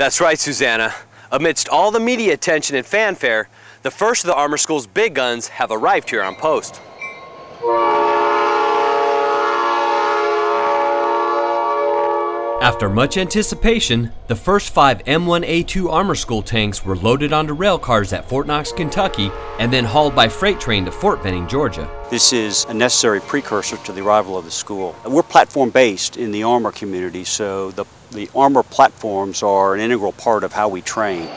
That's right, Susanna. Amidst all the media attention and fanfare, the first of the Armor School's big guns have arrived here on post. After much anticipation, the first 5 M1A2 Armor School tanks were loaded onto rail cars at Fort Knox, Kentucky, and then hauled by freight train to Fort Benning, Georgia. This is a necessary precursor to the arrival of the school. We're platform-based in the armor community, so the armor platforms are an integral part of how we train.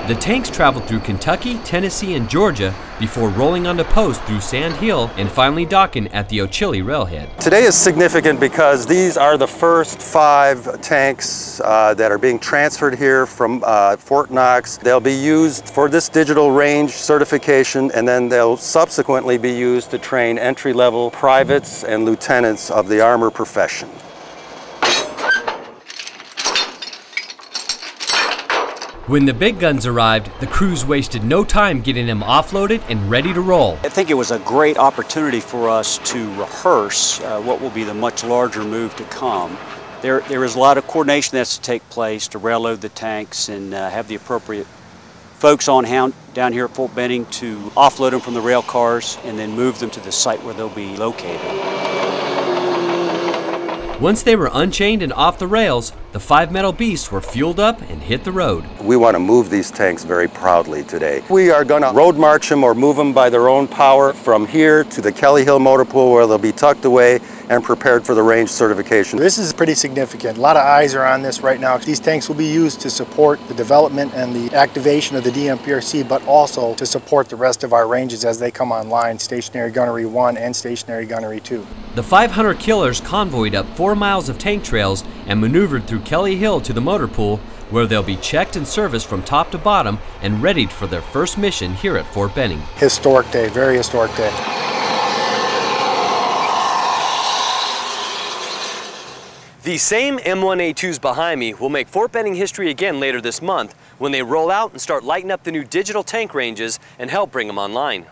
The tanks traveled through Kentucky, Tennessee, and Georgia before rolling onto post through Sand Hill and finally docking at the Ochillee railhead. Today is significant because these are the first 5 tanks that are being transferred here from Fort Knox. They'll be used for this digital range certification, and then they'll subsequently be used to train entry-level privates and lieutenants of the armor profession. When the big guns arrived, the crews wasted no time getting them offloaded and ready to roll. I think it was a great opportunity for us to rehearse what will be the much larger move to come. There is a lot of coordination that's to take place to railload the tanks and have the appropriate folks on hand down here at Fort Benning to offload them from the rail cars and then move them to the site where they'll be located. Once they were unchained and off the rails, the 5 metal beasts were fueled up and hit the road. We want to move these tanks very proudly today. We are going to road march them or move them by their own power from here to the Kelly Hill Motor Pool, where they'll be tucked away and prepared for the range certification. This is pretty significant. A lot of eyes are on this right now. These tanks will be used to support the development and the activation of the DMPRC, but also to support the rest of our ranges as they come online, Stationary Gunnery 1 and Stationary Gunnery 2. The 500 killers convoyed up 4 miles of tank trails and maneuvered through Kelly Hill to the motor pool, where they'll be checked and serviced from top to bottom and readied for their first mission here at Fort Benning. Historic day, very historic day. These same M1A2s behind me will make Fort Benning history again later this month when they roll out and start lighting up the new digital tank ranges and help bring them online.